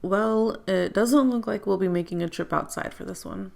Well, it doesn't look like we'll be making a trip outside for this one.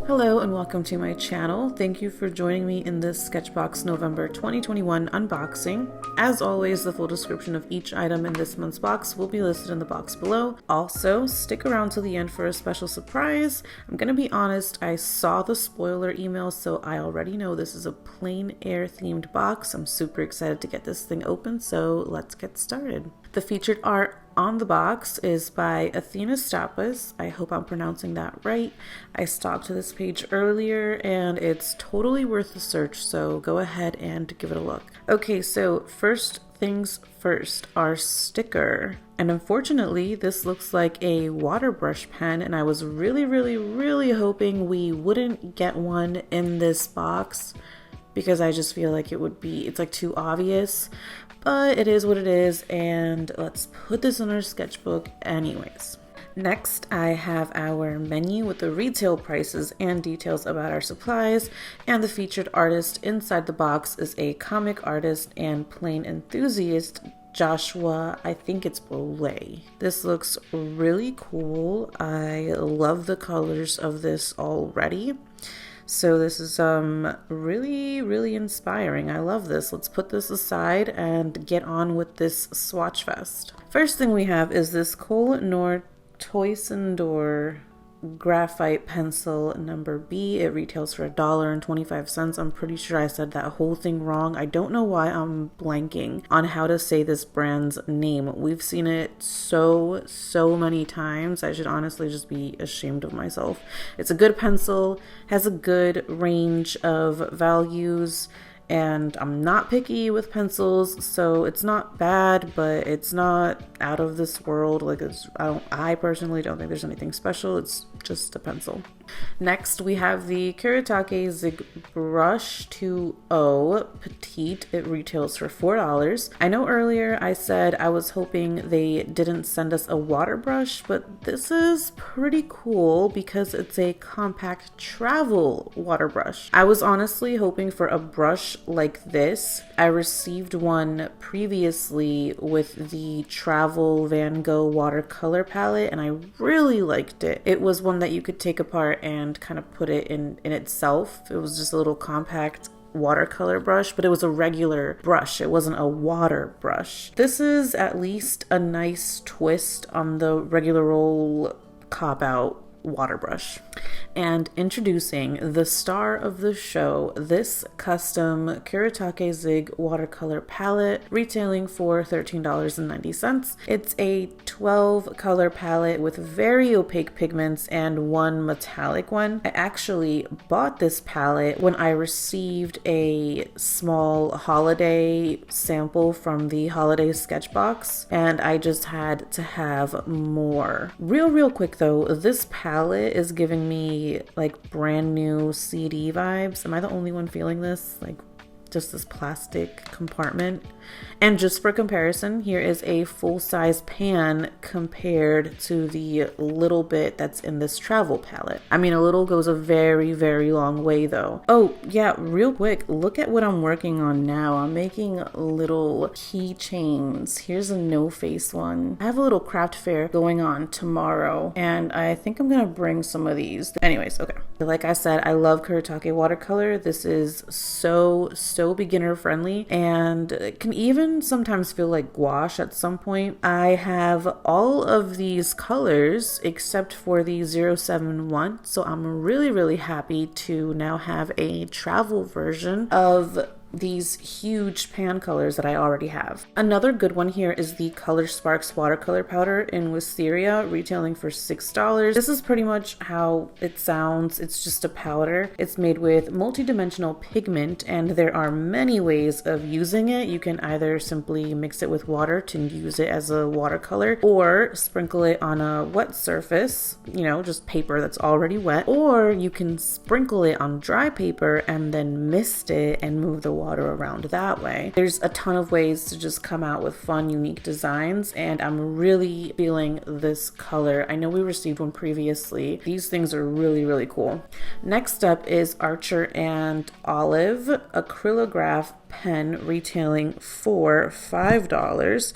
Hello and welcome to my channel. Thank you for joining me in this Sketchbox November 2021 unboxing. As always, the full description of each item in this month's box will be listed in the box below. Also, stick around till the end for a special surprise. I'm gonna be honest, I saw the spoiler email, so I already know this is a plein air themed box. I'm super excited to get this thing open, so let's get started. The featured art on the box is by Athena Stapas. I hope I'm pronouncing that right. I stopped to this page earlier and it's totally worth the search, so go ahead and give it a look. Okay, so first things first, our sticker. And unfortunately, this looks like a water brush pen, and I was really hoping we wouldn't get one in this box because I just feel like it's like too obvious. But it is what it is, and let's put this in our sketchbook anyways. Next, I have our menu with the retail prices and details about our supplies, and the featured artist inside the box is a comic artist and Plein enthusiast, Joshua, I think it's Bolay. This looks really cool. I love the colors of this already. So this is really inspiring. I love this. Let's put this aside and get on with this swatch fest. First thing we have is this Koh-l-noor Toison graphite pencil number B. It retails for $1.25. I'm pretty sure I said that whole thing wrong. I don't know why I'm blanking on how to say this brand's name. We've seen it so many times. I should honestly just be ashamed of myself. It's a good pencil, has a good range of values, and I'm not picky with pencils, so it's not bad, but it's not out of this world. Like, I personally don't think there's anything special. It's just a pencil. Next, we have the Kiritake Zig Brush20 Petit. It retails for $4. I know earlier I said I was hoping they didn't send us a water brush, but this is pretty cool because it's a compact travel water brush. I was honestly hoping for a brush like this. I received one previously with the Travel Van Gogh watercolor palette, and I really liked it. It was one that you could take apart and kind of put it in itself. It was just a little compact watercolor brush, but it was a regular brush. It wasn't a water brush. This is at least a nice twist on the regular old cop-out water brush. And introducing the star of the show, this custom Kuretake Zig watercolor palette, retailing for $13.90. It's a 12 color palette with very opaque pigments and one metallic one. I actually bought this palette when I received a small holiday sample from the holiday Sketchbox, and I just had to have more. Real quick though, this palette is giving me like brand new CD vibes. Am I the only one feeling this? Like just this plastic compartment. And just for comparison, here is a full-size pan compared to the little bit that's in this travel palette. I mean, a little goes a very long way though. Oh yeah, real quick, look at what I'm working on now. I'm making little keychains. Here's a no-face one. I have a little craft fair going on tomorrow, and I think I'm gonna bring some of these. Anyways, okay. Like I said, I love Kuretake watercolor. This is so beginner friendly, and it can even sometimes feel like gouache at some point. I have all of these colors except for the 071, so I'm really happy to now have a travel version of these huge pan colors that I already have. Another good one here is the Color Sparx watercolor powder in Wisteria, retailing for $6. This is pretty much how it sounds. It's just a powder. It's made with multidimensional pigment, and there are many ways of using it. You can either simply mix it with water to use it as a watercolor, or sprinkle it on a wet surface, just paper that's already wet, or you can sprinkle it on dry paper and then mist it and move the water around that way. There's a ton of ways to just come out with fun, unique designs, and I'm really feeling this color. I know we received one previously. These things are really cool. Next up is Archer and Olive Acrylograph pen, retailing for $5.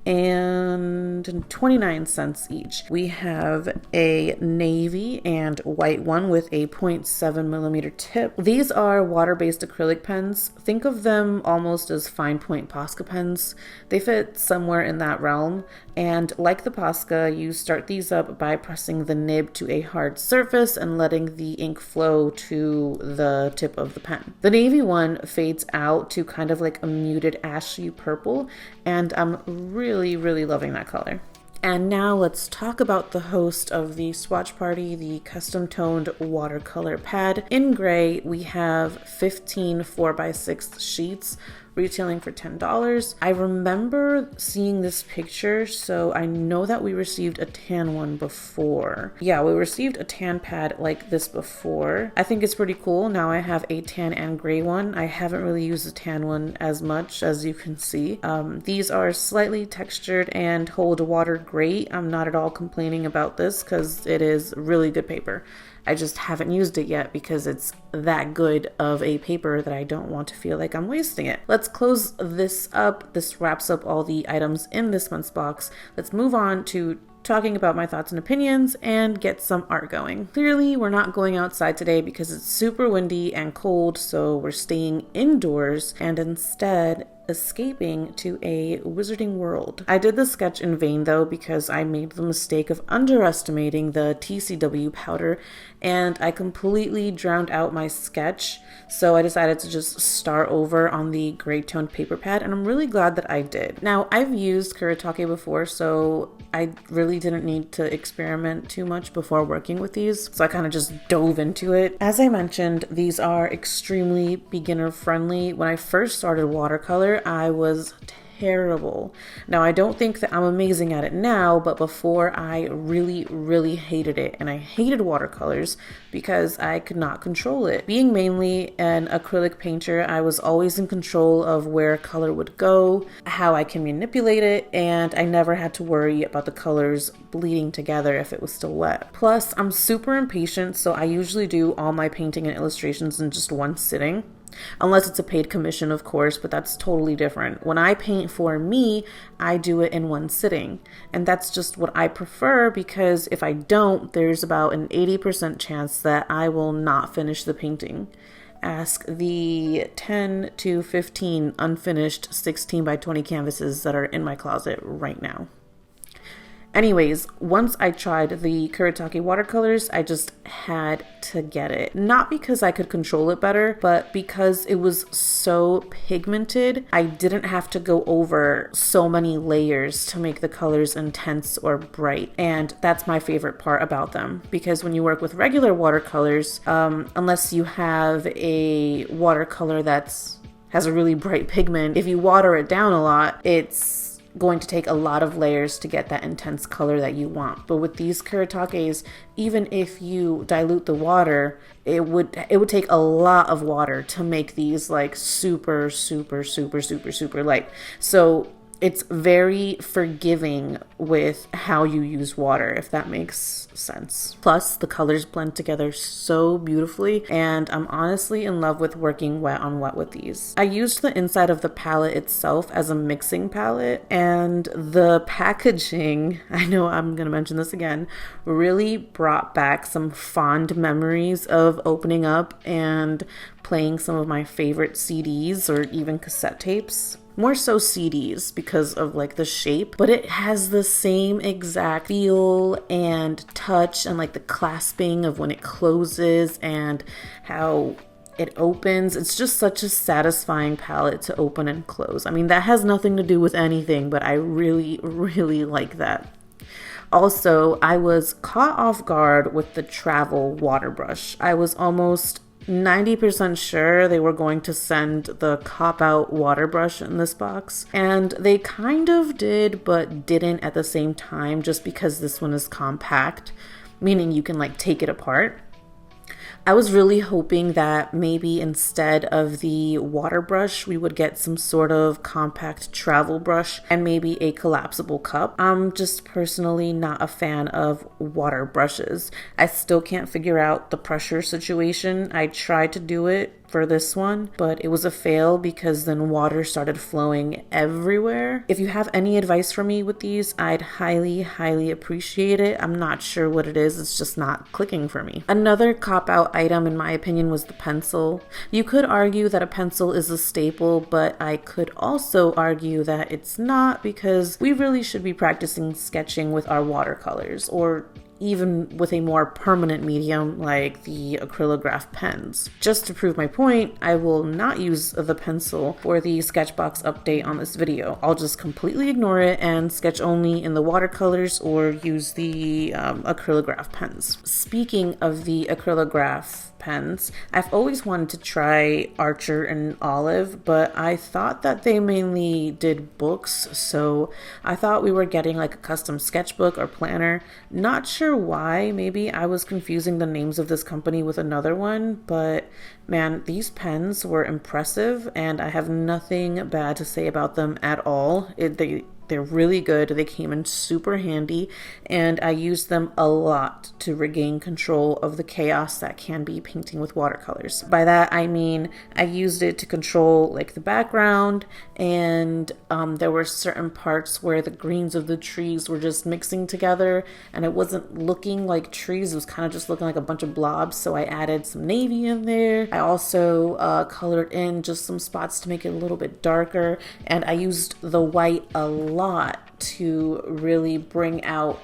and 29 cents each. We have a navy and white one with a 0.7 millimeter tip. These are water-based acrylic pens. Think of them almost as fine point Posca pens. They fit somewhere in that realm, and like the Posca, you start these up by pressing the nib to a hard surface and letting the ink flow to the tip of the pen. The navy one fades out to kind of like a muted ashy purple, and I'm really loving that color. And now let's talk about the host of the swatch party, the custom toned watercolor pad. In gray, we have 15 4x6 sheets retailing for $10. I remember seeing this picture, so I know that we received a tan one before. Yeah, we received a tan pad like this before. I think it's pretty cool. Now I have a tan and gray one. I haven't really used the tan one as much, as you can see. These are slightly textured and hold water great. I'm not at all complaining about this because it is really good paper. I just haven't used it yet because it's that good of a paper that I don't want to feel like I'm wasting it. Let's close this up. This wraps up all the items in this month's box. Let's move on to talking about my thoughts and opinions and get some art going. Clearly, we're not going outside today because it's super windy and cold, so we're staying indoors and instead escaping to a wizarding world. I did the sketch in vain though because I made the mistake of underestimating the TCW powder and I completely drowned out my sketch, so I decided to just start over on the gray toned paper pad, and I'm really glad that I did. Now, I've used Kiritake before, so I really didn't need to experiment too much before working with these, so I kind of just dove into it. As I mentioned, these are extremely beginner friendly. When I first started watercolor, I was terrible. Now, I don't think that I'm amazing at it now, but before I really hated it, and I hated watercolors because I could not control it. Being mainly an acrylic painter, I was always in control of where color would go, how I can manipulate it, and I never had to worry about the colors bleeding together if it was still wet. Plus, I'm super impatient, so I usually do all my painting and illustrations in just one sitting. Unless it's a paid commission, of course, but that's totally different. When I paint for me, I do it in one sitting. And that's just what I prefer because if I don't, there's about an 80% chance that I will not finish the painting. Ask the 10 to 15 unfinished 16 by 20 canvases that are in my closet right now. Anyways, once I tried the Kuretake watercolors, I just had to get it. Not because I could control it better, but because it was so pigmented, I didn't have to go over so many layers to make the colors intense or bright. And that's my favorite part about them, because when you work with regular watercolors, unless you have a watercolor has a really bright pigment, if you water it down a lot, it's going to take a lot of layers to get that intense color that you want. But with these Kuritakes, even if you dilute the water, it would take a lot of water to make these like super light. So it's very forgiving with how you use water, if that makes sense. Plus, the colors blend together so beautifully, and I'm honestly in love with working wet on wet with these. I used the inside of the palette itself as a mixing palette, and the packaging, I know I'm gonna mention this again, really brought back some fond memories of opening up and playing some of my favorite CDs or even cassette tapes. More so CDs because of like the shape, but it has the same exact feel and touch and like the clasping of when it closes and how it opens. It's just such a satisfying palette to open and close. I mean, that has nothing to do with anything, but I really like that. Also, I was caught off guard with the travel water brush. I was almost 90% sure they were going to send the cop-out water brush in this box, and they kind of did but didn't at the same time, just because this one is compact, meaning you can like take it apart. I was really hoping that maybe instead of the water brush, we would get some sort of compact travel brush and maybe a collapsible cup. I'm just personally not a fan of water brushes. I still can't figure out the pressure situation. I tried to do it for this one, but it was a fail because then water started flowing everywhere. If you have any advice for me with these, I'd highly appreciate it. I'm not sure what it is, it's just not clicking for me. Another cop-out item in my opinion was the pencil. You could argue that a pencil is a staple, but I could also argue that it's not, because we really should be practicing sketching with our watercolors, or even with a more permanent medium like the Acrylograph pens. Just to prove my point, I will not use the pencil for the Sketchbox update on this video. I'll just completely ignore it and sketch only in the watercolors or use the Acrylograph pens. Speaking of the Acrylograph pens, I've always wanted to try Archer and Olive, but I thought that they mainly did books, so I thought we were getting like a custom sketchbook or planner. Not sure why, maybe I was confusing the names of this company with another one, but man, these pens were impressive and I have nothing bad to say about them at all. They're really good. They came in super handy, and I used them a lot to regain control of the chaos that can be painting with watercolors. By that, I mean I used it to control like the background, and there were certain parts where the greens of the trees were just mixing together, and it wasn't looking like trees. It was kind of just looking like a bunch of blobs, so I added some navy in there. I also colored in just some spots to make it a little bit darker, and I used the white a lot to really bring out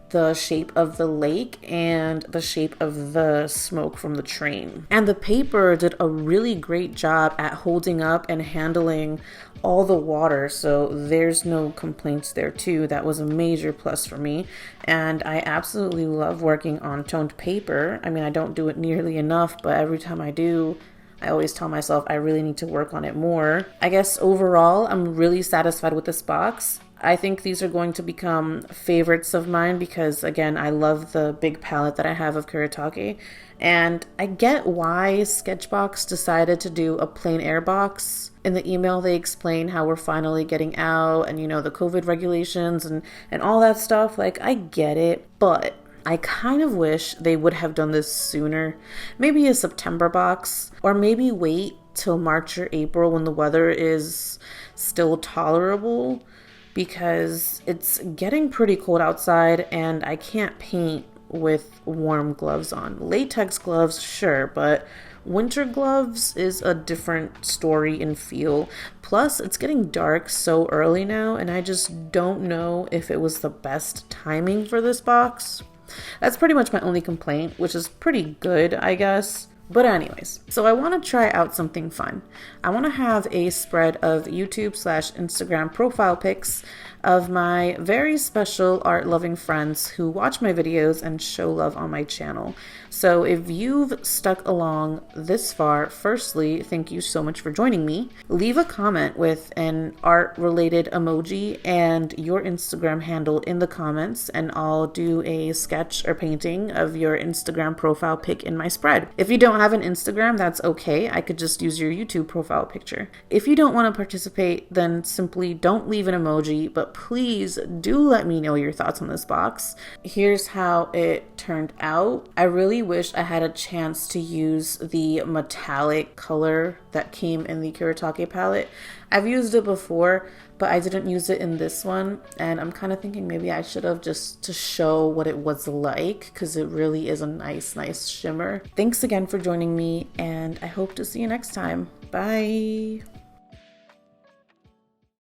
the shape of the lake and the shape of the smoke from the train. And the paper did a really great job at holding up and handling all the water, so there's no complaints there too. That was a major plus for me, and I absolutely love working on toned paper. I mean, I don't do it nearly enough, but every time I do, I always tell myself I really need to work on it more. I guess overall, I'm really satisfied with this box. I think these are going to become favorites of mine because, again, I love the big palette that I have of Kiritake. And I get why Sketchbox decided to do a plein air box. In the email, they explain how we're finally getting out and, you know, the COVID regulations and all that stuff. Like, I get it, but I kind of wish they would have done this sooner. Maybe a September box, or maybe wait till March or April when the weather is still tolerable, because it's getting pretty cold outside and I can't paint with warm gloves on. Latex gloves, sure, but winter gloves is a different story and feel. Plus, it's getting dark so early now, and I just don't know if it was the best timing for this box. That's pretty much my only complaint, which is pretty good, I guess. But anyways, so I want to try out something fun. I want to have a spread of YouTube/Instagram profile pics of my very special art-loving friends who watch my videos and show love on my channel. So if you've stuck along this far, firstly, thank you so much for joining me. Leave a comment with an art-related emoji and your Instagram handle in the comments, and I'll do a sketch or painting of your Instagram profile pic in my spread. If you don't have an Instagram, that's okay. I could just use your YouTube profile picture. If you don't want to participate, then simply don't leave an emoji, but please do let me know your thoughts on this box. Here's how it turned out. I really wish I had a chance to use the metallic color that came in the Kiritake palette. I've used it before, but I didn't use it in this one, and I'm kind of thinking maybe I should have, just to show what it was like, because it really is a nice shimmer. Thanks again for joining me, and I hope to see you next time. Bye!